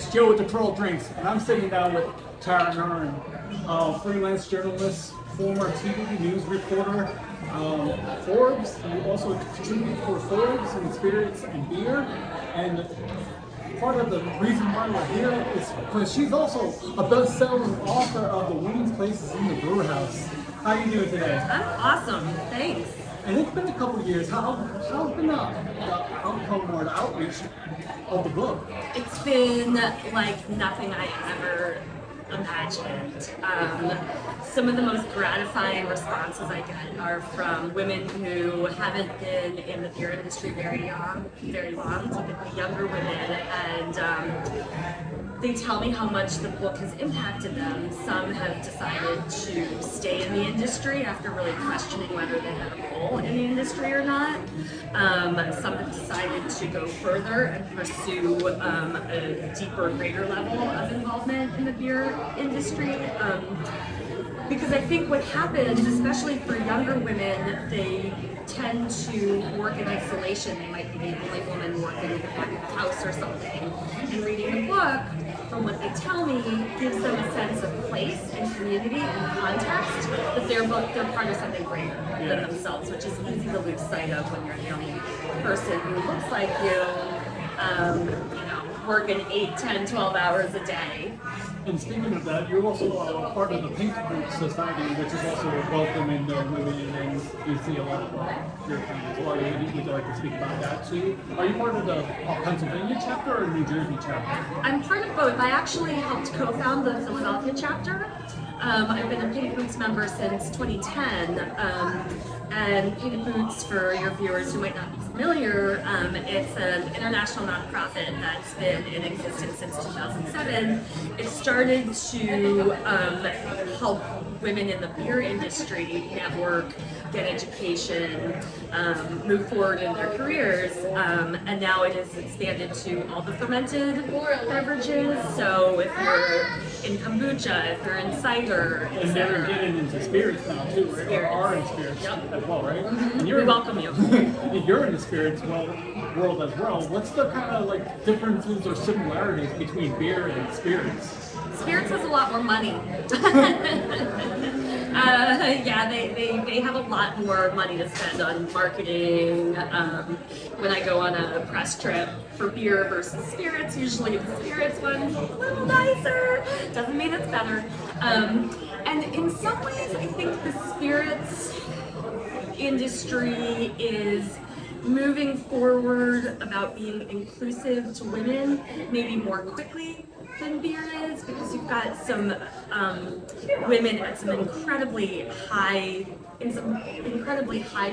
It's Joe with the Pearl Drinks, and I'm sitting down with Tara Nurin, freelance journalist, former TV news reporter, Forbes. You also contribute for Forbes and Spirits and Beer. And part of the reason why we're here is because she's also a best-selling author of The Women's Places in the Brew House. How are you doing today? I'm awesome, thanks. And it's been a couple years. How's been the outcome or the outreach of the book? It's been like nothing I ever imagined. Some of the most gratifying responses I get are from women who haven't been in the beer industry very long, typically younger women, and they tell me how much the book has impacted them. Some have decided to stay in the industry after really questioning whether they had a role in the industry or not. Some have decided to go further and pursue a deeper, greater level of involvement in the beer industry. Because I think what happens, especially for younger women, they tend to work in isolation. They might be the only woman working in the back of the house or something. And reading the book, from what they tell me, gives them a sense of place and community and context, that they're part of something greater than themselves, which is easy to lose sight of when you're the only person who looks like you, working 8, 10, 12 hours a day. And speaking of that, you're also part of the Pink Group Society, which is also welcoming women, and you see a lot of your friends as well. Would you like to speak about that too? Are you part of the Pennsylvania chapter or New Jersey chapter? I'm part of both. I actually helped co-found the Philadelphia chapter. I've been a Pink Boots member since 2010, and Pink Boots, for your viewers who might not be familiar, it's an international nonprofit that's been in existence since 2007. It started to help women in the beer industry network, get education, move forward in their careers, and now it has expanded to all the fermented beverages. So if you're in kombucha, if you're in cider, and they're getting into spirits now too, right? Or are in spirits as well, right? Mm-hmm. And We welcome you. You're in the spirits world as well. What's the kind of like differences or similarities between beer and spirits? Spirits has a lot more money. They have a lot more money to spend on marketing. When I go on a press trip for beer versus spirits, usually the spirits one's a little nicer. Doesn't mean it's better. And in some ways, I think the spirits industry is moving forward about being inclusive to women, maybe more quickly than beer is, because you've got some women at some incredibly high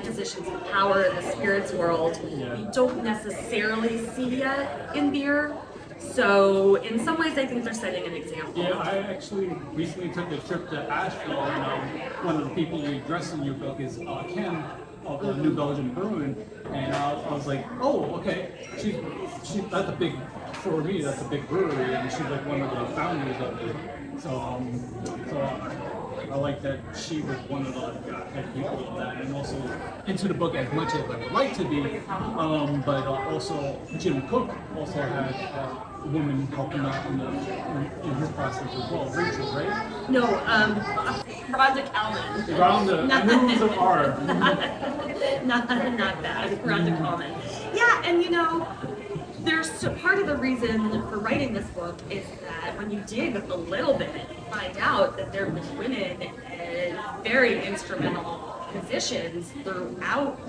positions of power in the spirits world. You don't necessarily see yet in beer. So in some ways, I think they're setting an example. Yeah, I actually recently took a trip to Asheville, and one of the people you address in your book is Ken of the New Belgium Brewing, and I was like, oh, okay, that's a big, for me, that's a big brewery, and she's like one of the founders of it. So I like that she was one of the head people of that, and also into the book as much as I would like to be. But also Jim Cook also had a woman helping out in his process as well. Rachel, right? No, Rhonda Kalman. Rhonda, I knew it was an R. Not that. Rhonda Kalman. Yeah, and there's part of the reason for writing this book is that when you dig a little bit, you find out that there have been women in very instrumental positions throughout,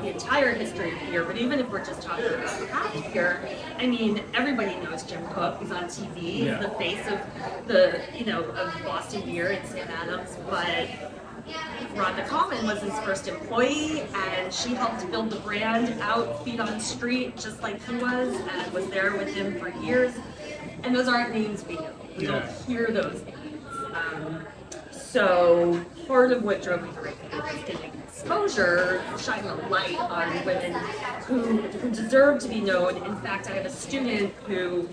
the entire history of beer. But even if we're just talking about craft beer, I mean, everybody knows Jim Cook. He's on TV. He's the face of of Boston beer and Sam Adams, but Rhonda Kalman was his first employee, and she helped build the brand out, feet on street, just like he was, and was there with him for years. And those aren't names we know. We don't hear those names. So part of what drove me to write the book is getting exposure, shining a light on women who deserve to be known. In fact, I have a student who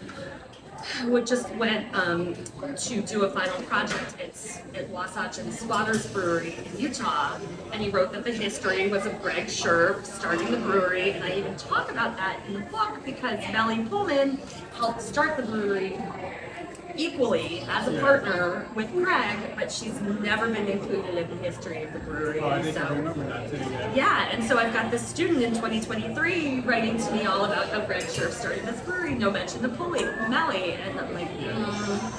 who just went to do a final project. It's at Wasatch and Squatters Brewery in Utah, and he wrote that the history was of Greg Sherb starting the brewery, and I even talk about that in the book because Melly Pullman helped start the brewery equally as a partner with Greg, but she's never been included in the history of the brewery. Oh, I think I remember that too, yeah, and so I've got this student in 2023 writing to me all about how Greg Sherb started this brewery, no mention of Melly, and I'm like,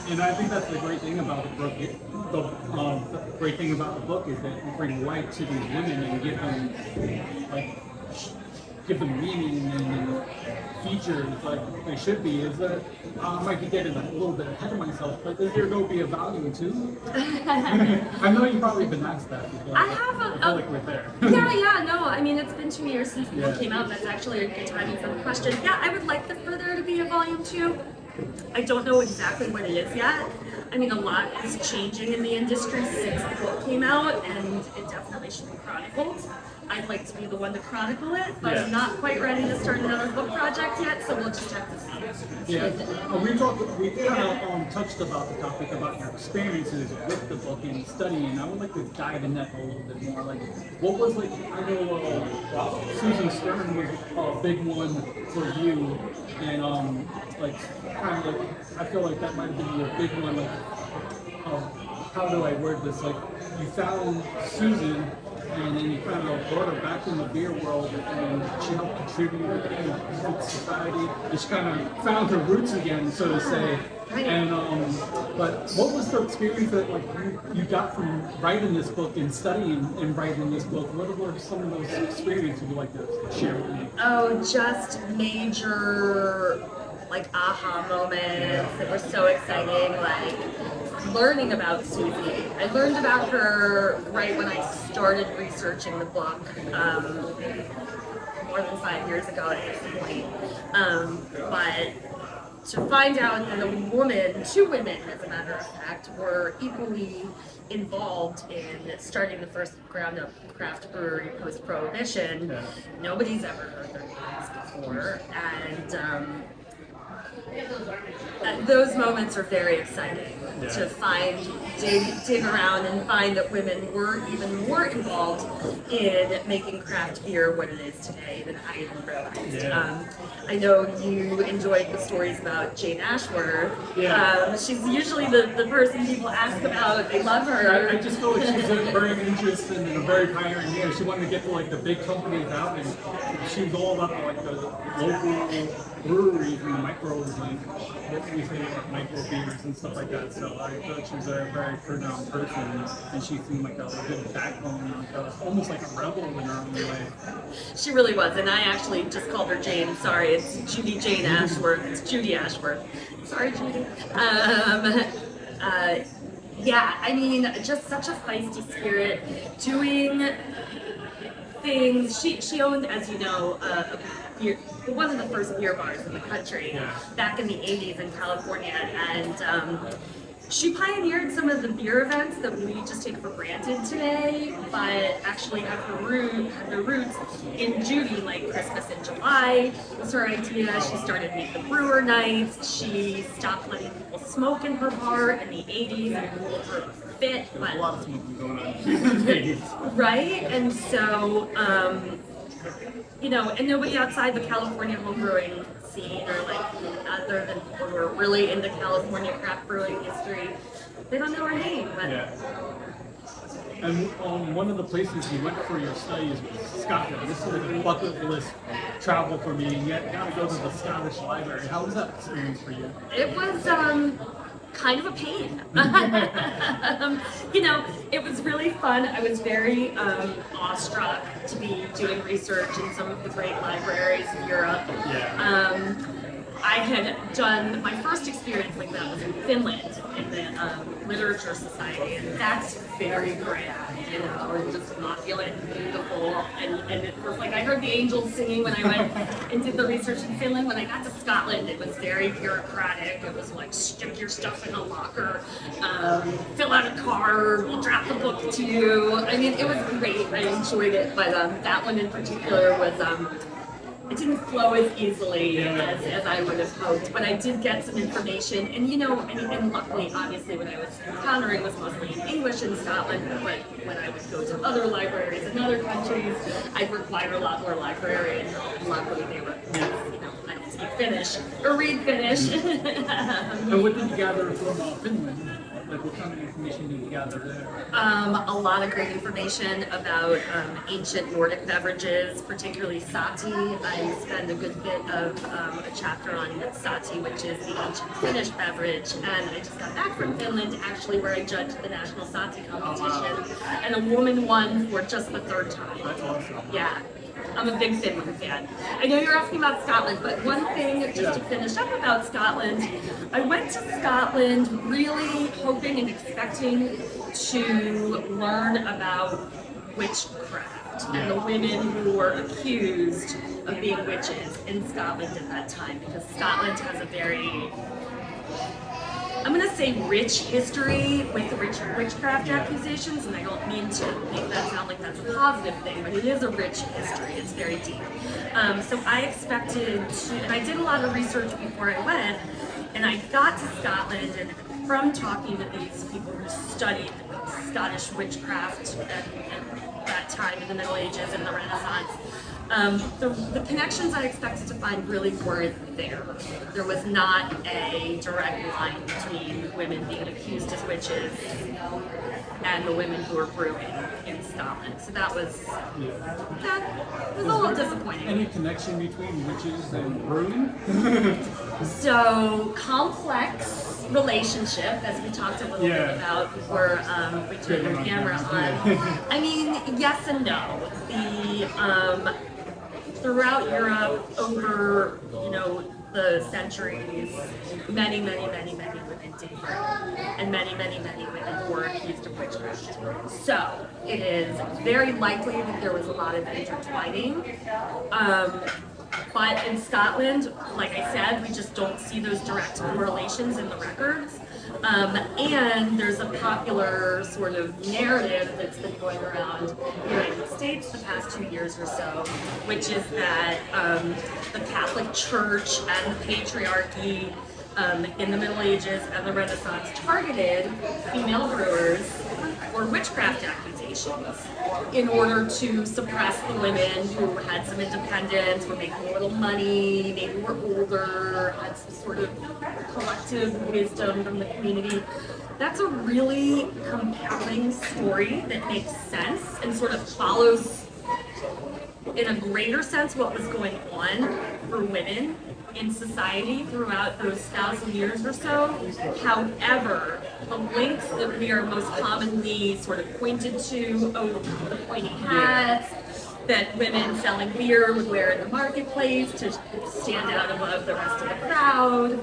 And I think that's the great thing about the book. The great thing about the book is that you bring light to these women and give them meaning and features like they should be. Is that I might be getting a little bit ahead of myself, but is there going to be a value too? I know you've probably been asked that before. I have I feel like we're there. yeah, no, I mean, it's been 2 years since the book came out. That's actually a good timing for the question. Yeah, I would like for there to be a volume 2. I don't know exactly what it is yet. I mean, a lot is changing in the industry since the book came out, and it definitely should be chronicled. I'd like to be the one to chronicle it, but I'm not quite ready to start another book project yet, so we'll just have to see. Yeah, we kind of touched about the topic about your experiences with the book and studying. I would like to dive in that a little bit more. Like, what was like? I know Susan Stern was a big one for you, and like kind of like I feel like that might have been your big one. Like, how do I word this? Like, you found Susan. And then you kind of brought her back in the beer world, and she helped contribute to society. And she kind of found her roots again, so to say. And but what was the experience that like you got from writing this book and studying and writing this book? What were some of those experiences you'd like to share with me? Oh, just major like aha moments that were so exciting. Like learning about Susie. I learned about her right when I started researching the book, more than 5 years ago at this point. But to find out that two women, as a matter of fact, were equally involved in starting the first ground-up craft brewery post-Prohibition, nobody's ever heard their names before, and those moments are very exciting to dig around and find that women were even more involved in making craft beer what it is today than I even realized. I know you enjoyed the stories about Jane Ashworth. She's usually the person people ask about. They love her. I just feel like she's very interested and a very pioneer. She wanted to get to like the big companies out, and she was all about like the local breweries and the micros and what we say like micro beers and stuff like that. So I thought she was a very profound person, and she seemed like a good backbone, like almost like a rebel in her own way. She really was, and I actually just called her Jane. Sorry, it's Judy Jane Ashworth. It's Judy Ashworth. Sorry, Judy. Yeah, I mean, just such a feisty spirit, doing things. She owned, as you know, one of the first beer bars in the country back in the 80s in California, and she pioneered some of the beer events that we just take for granted today, but actually have their roots in Judy, like Christmas in July was her idea. She started Meet the Brewer Nights. She stopped letting people smoke in her bar in the 80s and ruled her fit. There's a lot of smoking going on in the 80s. Right? And so, and nobody outside the California homebrewing scene, or like other than people who are really into California craft brewing history, they don't know her name. But And one of the places you went for your studies was Scotland. This is a bucket list travel for me, and yet now to go to the Scottish Library. How was that experience for you? It was kind of a pain. It was really fun. I was very awestruck to be doing research in some of the great libraries in Europe. I had done my first experience like that was in Finland in the Literature Society, and that's very grand, and just not feeling beautiful. And it was like I heard the angels singing when I went and did the research in Finland. When I got to Scotland, it was very bureaucratic. It was like stick your stuff in a locker, fill out a card, we'll drop the book to you. I mean, it was great. I enjoyed it, but that one in particular was. it didn't flow as easily as I would have hoped, but I did get some information, and you know, and luckily, obviously, what I was encountering was mostly in English in Scotland, but when I would go to other libraries in other countries, I'd require a lot more librarian help, and luckily they were, you know, I don't speak Finnish, or read Finnish. And what did you gather from Finland? Like, what kind of information did you gather there? A lot of great information about ancient Nordic beverages, particularly sati. I spend a good bit of a chapter on sati, which is the ancient Finnish beverage. And I just got back from Finland, actually, where I judged the national sati competition. And a woman won for just the third time. That's awesome. Yeah. I'm a big Finland fan. I know you're asking about Scotland, but one thing just to finish up about Scotland, I went to Scotland really hoping and expecting to learn about witchcraft and the women who were accused of being witches in Scotland at that time, because Scotland has a very, I'm going to say, rich history with the witchcraft accusations, and I don't mean to make that sound like that's a positive thing, but it is a rich history. It's very deep. So I expected to, and I did a lot of research before I went, and I got to Scotland, and from talking to these people who studied Scottish witchcraft at that time in the Middle Ages and the Renaissance, the connections I expected to find really weren't there. There was not a direct line between women being accused as witches and the women who were brewing in Scotland. So that was a little disappointing. Any connection between witches and brewing? So complex relationship, as we talked a little bit about before we turned the camera on. I mean, yes and no. Throughout Europe, over, you know, the centuries, many women did brew, and many women were accused of witchcraft. So it is very likely that there was a lot of intertwining. But in Scotland, like I said, we just don't see those direct correlations in the records. And there's a popular sort of narrative that's been going around the United States the past 2 years or so, which is that the Catholic Church and the patriarchy in the Middle Ages and the Renaissance targeted female brewers for witchcraft accusations in order to suppress the women who had some independence, were making a little money, maybe were older, had some sort of collective wisdom from the community. That's a really compelling story that makes sense and sort of follows in a greater sense what was going on for women in society throughout those 1,000 years or so. However, the links that we are most commonly sort of pointed to, the pointy hats that women selling beer would wear in the marketplace to stand out above the rest of the crowd.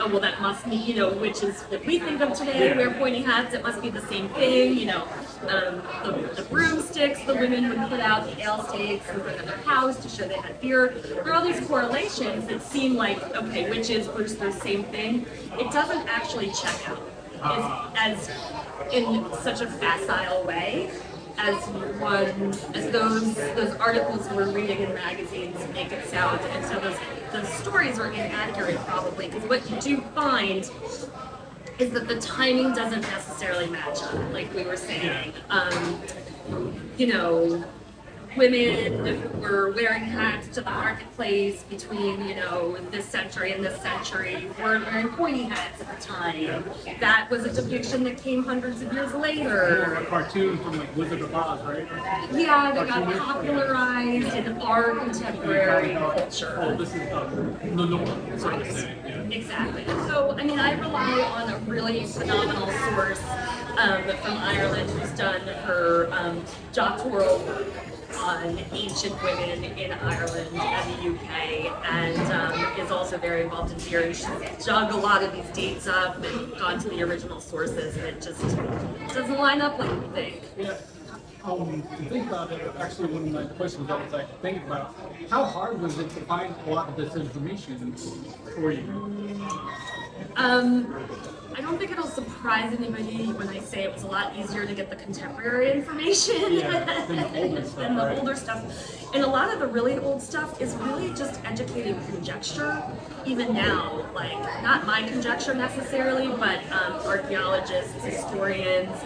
Oh, well, that must mean, you know, witches that we think of today wear pointy hats. It must be the same thing, you know. The broomsticks the women would put out, the ale stakes in front of their house to show they had beer. There are all these correlations that seem like, okay, witches, brewsters, same thing. It doesn't actually check out as in such a facile way as those articles we're reading in magazines make it sound. And so those stories are inaccurate probably, because what you do find is that the timing doesn't necessarily match up, like we were saying. You know, women were wearing hats to the marketplace between, you know, this century and this century, weren't wearing pointy hats at the time. That was a depiction that came hundreds of years later. A cartoon from like Wizard of Oz, right? Yeah, they got popularized in our contemporary culture. Oh, this is the norm, sort of thing. Yeah. Exactly. So, I mean, I rely on a really phenomenal source from Ireland who's done her doctoral work on ancient women in Ireland and the UK, and is also very involved in beer. And she's dug a lot of these dates up and gone to the original sources, and it just doesn't line up like you think. Yeah. To think about it, actually one of my questions I was like thinking about, how hard was it to find a lot of this information for you? I don't think it'll surprise anybody when I say it was a lot easier to get the contemporary information than the older stuff. than the older stuff. And a lot of the really old stuff is really just educating conjecture, even now. Like, not my conjecture necessarily, but archaeologists, historians.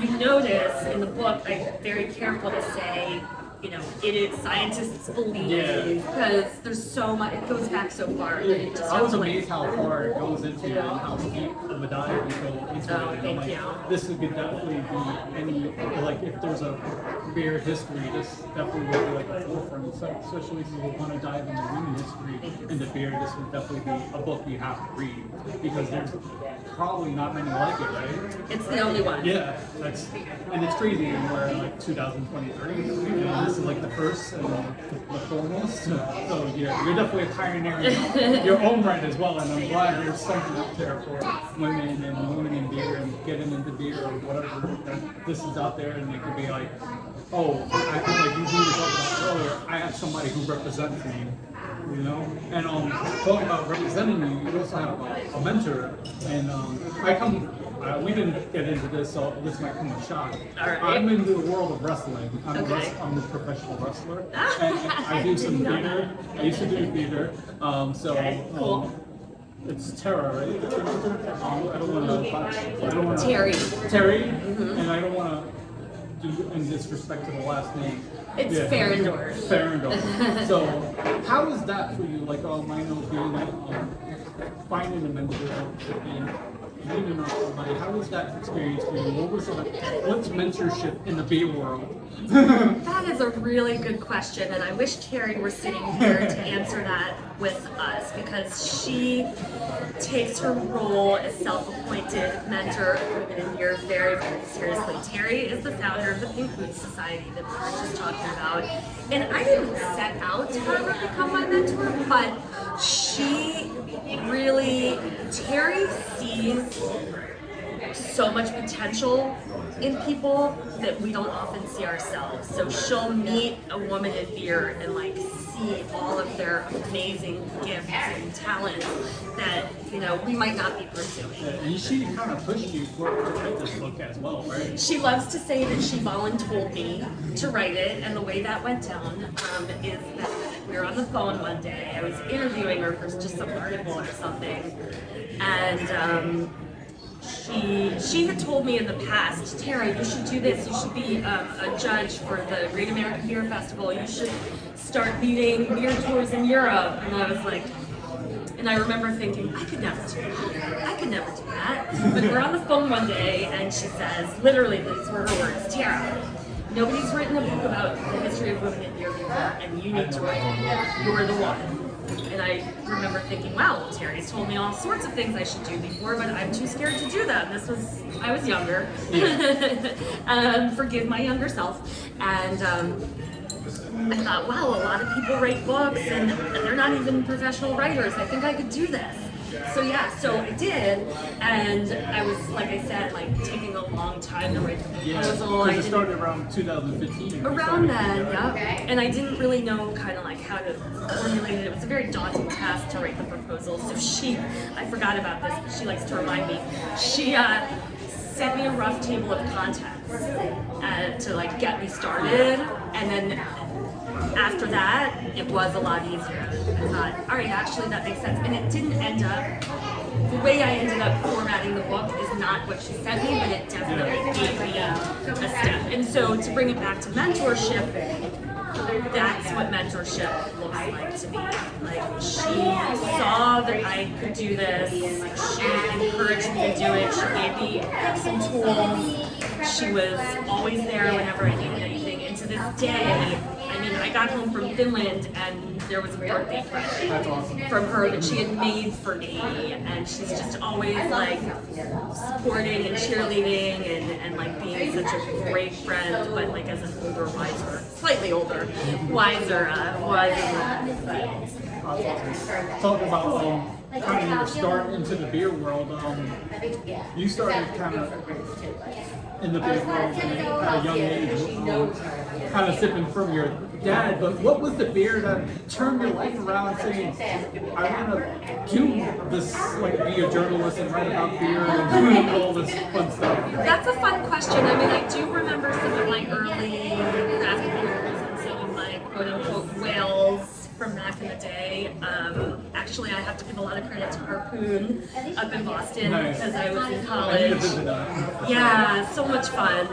You notice in the book, I'm very careful to say, you know, it is scientists believe, because there's so much, it goes back so far. That it just I was amazed how far it goes into it and how deep of a dive you go into it. And thank you. This could definitely be any, like if there's a beer history, this definitely would be like a forefront. So, especially if you want to dive into women history into beer, this would definitely be a book you have to read, because there's probably not many like it, right? It's the only one. Yeah, and it's crazy, and we're in like 2023, and this is like the first and the foremost. So you're definitely a pioneer in your own right as well, and I'm glad there's something up there for women and women in beer and getting into beer or whatever. That this is out there, and it could be like, oh, like you were talking about earlier, I have somebody who represents me. You know, and talking about representing you, you also have a mentor, and we didn't get into this, so this might come as a shock. Right. I'm into the world of wrestling. I'm a professional wrestler, and I do some theater. I used to do theater, Cool. It's Tara, right? I don't want to. Terry. Terry, and I don't want to do in disrespect to the last name. It's Farendor. Farendor. So, how is that for you? Like, I know being finding a mentor and leaning on somebody. How was that experience for you? What's mentorship in the beer world? That is a really good question, and I wish Terry were sitting here to answer that with us, because she takes her role as self-appointed mentor of women in beer very, very seriously. Terry is the founder of the Pink Boots Society that we were just talking about, and I didn't set out to have her become my mentor, but Terry sees so much potential in people that we don't often see ourselves. So she'll meet a woman in beer and like see all of their amazing gifts and talents that, you know, we might not be pursuing. And she kind of pushed you to write this book as well, right? She loves to say that she voluntold me to write it, and the way that went down is that we were on the phone one day. I was interviewing her for just some article or something, and she had told me in the past, Tara, you should do this. You should be a judge for the Great American Beer Festival. You should start leading beer tours in Europe. And I was like, and I remember thinking, I could never do that. I could never do that. But we're on the phone one day, and she says, literally, these were her words, Tara, nobody's written a book about the history of women in beer before, and you need to write it. You're the one. And I remember thinking, wow, well, Terry's told me all sorts of things I should do before, but I'm too scared to do them. I was younger. Forgive my younger self. And I thought, wow, a lot of people write books, and they're not even professional writers. I think I could do this. So I did, and I was, like I said, like taking a long time to write the proposal. Because it started around 2015. Around then, yeah. And I didn't really know kind of like how to formulate it. It was a very daunting task to write the proposal. So I forgot about this, but she likes to remind me. She sent me a rough table of contents to like get me started, and then after that, it was a lot easier. I thought, all right, actually that makes sense. And it didn't end up, the way I ended up formatting the book is not what she sent me, but it definitely gave me a step. And so to bring it back to mentorship, that's what mentorship looks like to me. Like, she saw that I could do this, she encouraged me to do it, she gave me some tools, she was always there whenever I needed anything. And to this day, I got home from Finland and there was a birthday present from her that she had made for me, and she's just always like supporting and cheerleading and like being such a great friend, but like as an older, slightly wiser woman. Talking about kind of your start into the beer world. You started kind of in the beer world at a young age, kind of sipping from your dad. But what was the beer that turned your life around, saying, "I want to do this, like be a journalist and write about beer and do all this fun stuff"? That's a fun question. I mean, I do remember some of my early craft beers and some of my quote-unquote whales from back in the day. Actually, I have to give a lot of credit to Harpoon up in Boston because I was in college. Yeah, so much fun.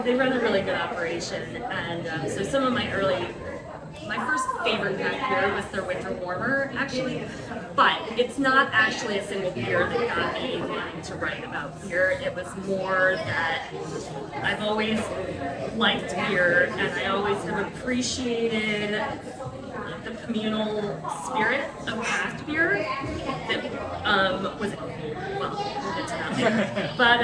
They run a really good operation, and so some of my first favorite craft beer was their Winter Warmer, actually, but it's not actually a single beer that got me wanting to write about beer. It was more that I've always liked beer, and I always have appreciated the communal spirit of craft beer that was, well, we'll get to that. But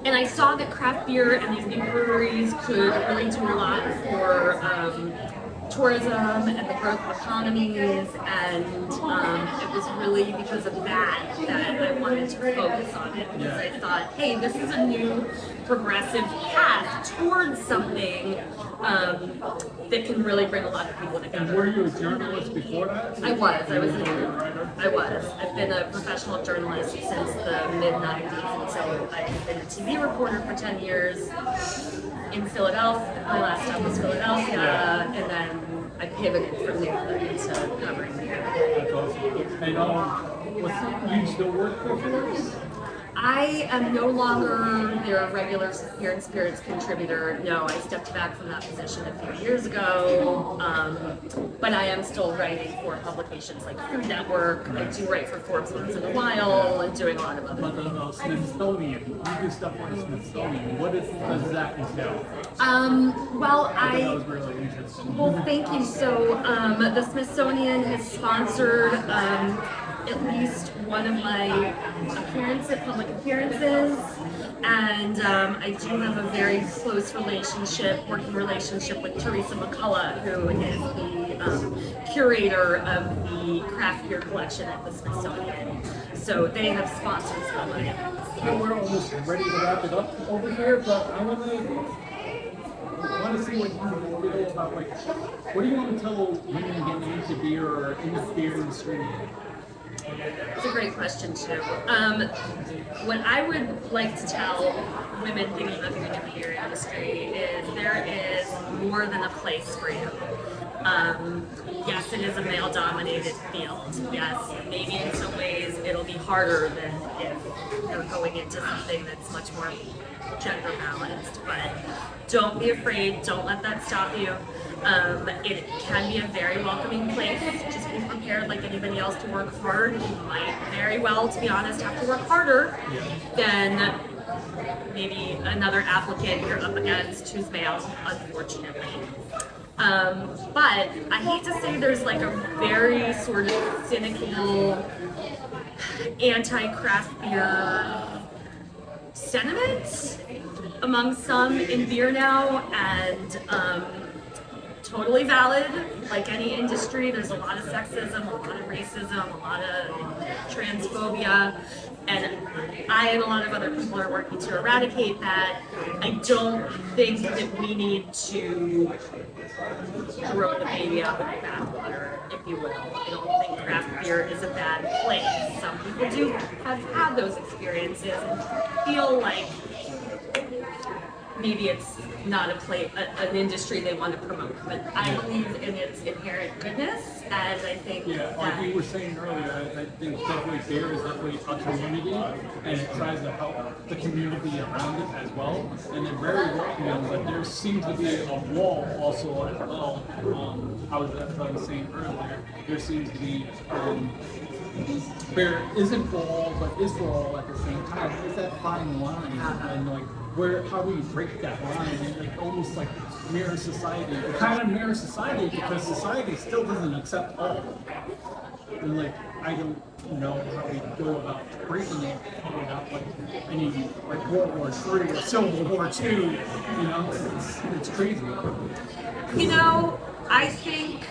and I saw that craft beer and these new breweries could really do a lot for tourism and the growth of economies, and it was really because of that I wanted to focus on it, because I thought, hey, this is a new progressive path towards something that can really bring a lot of people together. And were you a journalist before that? I was. I've been a professional journalist since the mid-90s, and so I've been a TV reporter for 10 years in Philadelphia. My last stop was Philadelphia, and then I pivoted from there into covering beer. That's awesome. And you still work for Forks? I am no longer their regular beer and spirits contributor. No, I stepped back from that position a few years ago, but I am still writing for publications like Food Network. I do write for Forbes once in a while, and doing a lot of other But the Smithsonian, you do stuff for the Smithsonian. What does that entail? Well, That was really interesting. Well, thank you. So the Smithsonian has sponsored at least one of my public appearances, and I do have a very close working relationship with Teresa McCullough, who is the curator of the craft beer collection at the Smithsonian. So they have sponsored some of it. We're almost ready to wrap it up over here, but I want to see what you feel about, like, what do you want to tell women getting into beer or in the beer industry? It's a great question too. What I would like to tell women thinking about getting into the beer industry is there is more than a place for you. Yes, it is a male-dominated field. Yes, maybe in some ways it'll be harder than if you're going into something that's much more gender balanced. But don't be afraid. Don't let that stop you. It can be a very welcoming place. Just be prepared, like anybody else, to work hard. You might very well, to be honest, have to work harder than maybe another applicant you're up against who's male, unfortunately. But I hate to say there's like a very sort of cynical anti-craft beer sentiment among some in beer now, and totally valid. Like any industry, there's a lot of sexism, a lot of racism, a lot of transphobia, and I and a lot of other people are working to eradicate that. I don't think that we need to throw the baby out with the bathwater, if you will. I don't think craft beer is a bad place. Some people do have had those experiences and feel like maybe it's not an industry they want to promote, but I believe in its inherent goodness, and I think Like you were saying earlier, I think definitely beer is definitely a community, and it tries to help the community around it as well, and they're very welcoming, but there seems to be a wall also as well. I was saying earlier, there seems to be beer isn't for all, but is for all at the same time. It's that fine line, and like, how do we break that line and like almost like mirror society? It kind of mirror society because society still doesn't accept all. And like, I don't know how we go about breaking it without like any like World War III or Civil War II. You know, it's crazy. You know, I think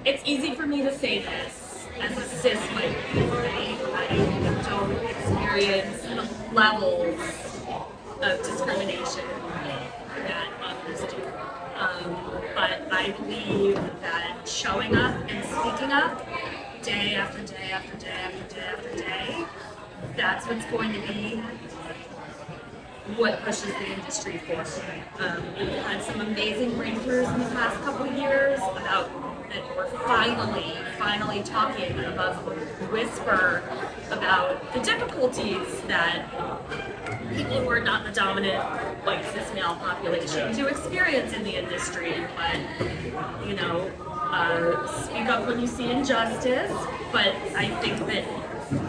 it's easy for me to say this as a cis white woman, right? I don't experience the levels of discrimination that others do. But I believe that showing up and speaking up day after day after day after day after day, that's what's going to be what pushes the industry forward. We've had some amazing breakthroughs in the past couple of years about that we're finally talking above the whisper about the difficulties that people who are not the dominant white cis male population do experience in the industry. But, you know, speak up when you see injustice, but I think that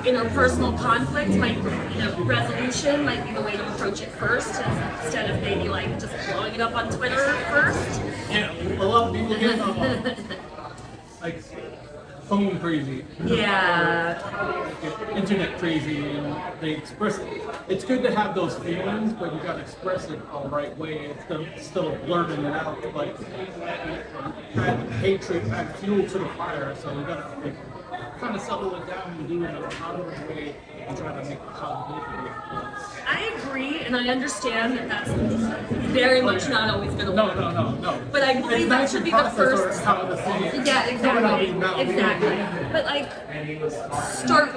interpersonal conflict might, resolution might be the way to approach it first, instead of maybe like just blowing it up on Twitter first. Yeah, a lot of people get like phone crazy. Yeah. Internet crazy, and they express it. It's good to have those feelings, but you gotta express it the right way instead of blurting it out. Like, add hatred, add fuel to the fire. So you gotta kind of settle it down and do it in a positive way and try to make the positivity. I agree, and I understand that that's very much not always going to work. No. But I believe that should be the first. Yeah, exactly. But like, start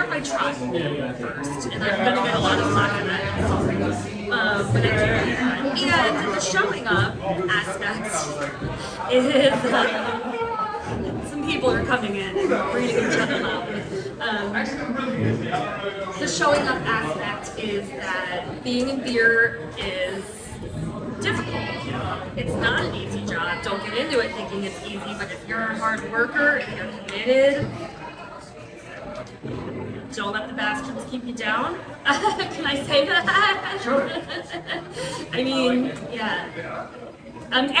by trying first, and I'm gonna get a lot of flack for that. Sorry. But I do that. And the showing up aspect is some people are coming in and reading each other out. The showing up aspect is that being in beer is difficult. It's not an easy job. Don't get into it thinking it's easy, but if you're a hard worker, if you're committed, don't let the bastards keep you down. Can I say that? Sure. I mean, yeah. And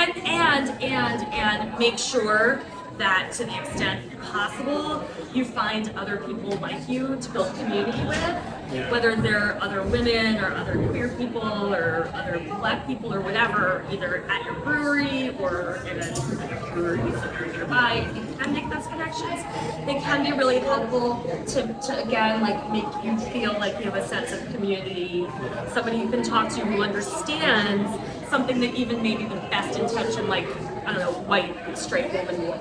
make sure that to the extent possible, you find other people like you to build community with, whether they're other women or other queer people or other black people or whatever, either at your brewery or at a brewery somewhere nearby. If you can make those connections, they can be really helpful to again, like, make you feel like you have a sense of community, somebody you can talk to who understands something that even maybe the best intention, like, I don't know, white, straight woman,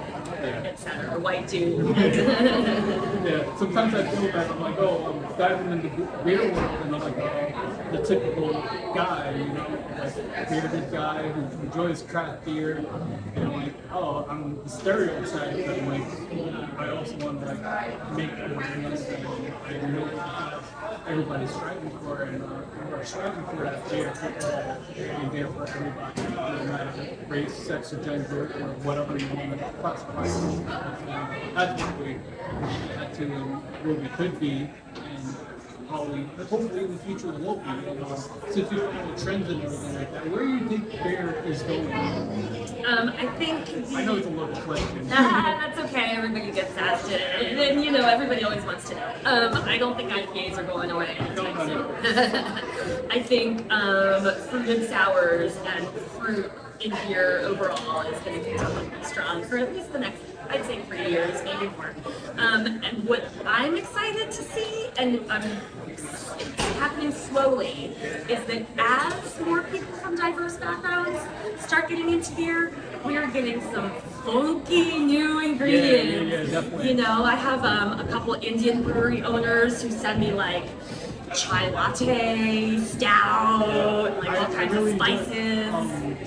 etc., or white dude. Yeah, sometimes I feel that I'm like, I'm diving into beer world and I'm like the typical guy, like bearded guy who enjoys craft beer, and I'm like, I'm the stereotype, but I'm like, I also want to like make awareness and I know that everybody's striving for, and we're striving for that beer for all, and beer for everybody, no matter race, sex, or gender, or whatever you want to classify. I think we got to where we could be, and probably, hopefully in the future it will be. Since we follow trends and everything like that, where do you think beer is going? I know it's a loaded question. That's okay, everybody gets asked it. And everybody always wants to know. I don't think IPAs are going away anytime soon. I think fruit and sours and fruit in beer overall is going to continue to be strong for at least the next, I'd say, 3 years, maybe more. And what I'm excited to see, and it's happening slowly, is that as more people from diverse backgrounds start getting into beer, we are getting some funky new ingredients. Yeah, definitely. I have a couple Indian brewery owners who send me like chai latte, stout, like all kinds of spices.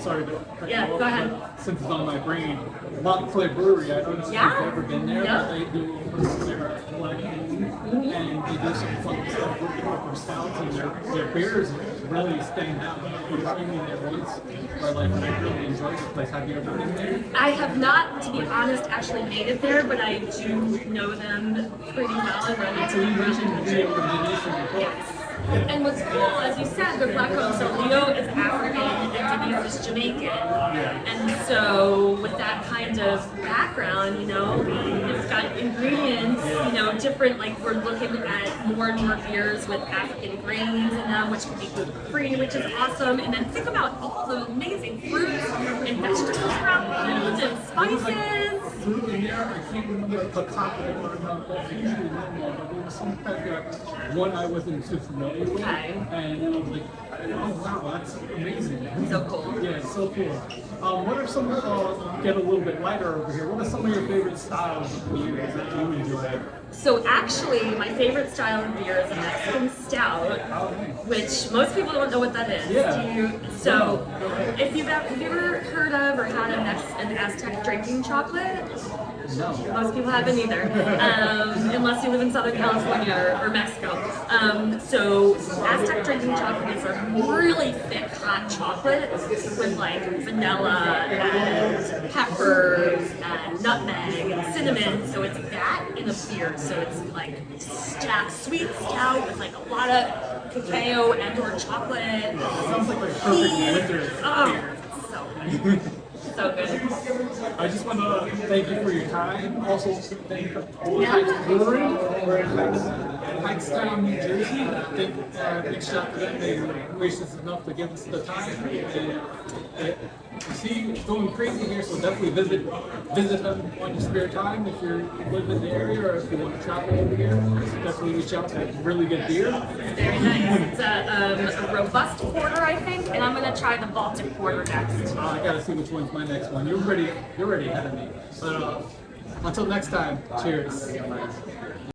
Sorry to cut you off, go ahead. but since it's on my brain, Montclair Brewery, I don't know if you've ever been there, but they do their blending, and they do some fun stuff with their stouts, and their beers really stand out. You're bringing their voice, but like I really enjoy the place. Have you ever been there? I have not, to be honest, actually made it there, but I do know them pretty well and run into So you them. mentioned the video with Denise in the book. Yes. And what's cool, as you said, they're black-owned. So Leo is African and Denise is Jamaican. And so with that kind of background, you know, it's got ingredients, you know, different, like we're looking at more and more beers with African grains in them, which can be gluten-free, which is awesome. And then think about all the amazing fruits and vegetables around and spices. Fruit in there, I can't remember the cacao or not. Usually normal, but there was some kind of one I wasn't too familiar with. Okay. And I was like, oh wow, that's amazing. So cool. Yeah, it's so cool. What are some, get a little bit lighter over here, what are some of your favorite styles of beers that you enjoy? So actually, my favorite style of beer is a Mexican stout, which most people don't know what that is. Yeah. So, if have you ever heard of or had an Aztec drinking chocolate? No. Most people haven't either, unless you live in Southern California or Mexico. So Aztec drinking chocolate is a really thick hot chocolate with like vanilla and peppers and nutmeg and cinnamon. So it's that in a beer. So it's like sweet stout with like a lot of cacao and or chocolate. Sounds like a perfect winter. Oh, so good. So good. I just want to thank you for your time. Also, thank Heights Brewery. We're in Hightstown, New Jersey. They reached out to them. They were gracious enough to give us the time. And you see, it's going crazy here, so definitely visit them on your spare time if you live in the area or if you want to travel over here. Definitely reach out to really good beer. Very nice. It's a robust porter, I think, and I'm gonna try the Baltic porter next. I gotta see which one's my next one. You're already ahead of me. But until next time, cheers.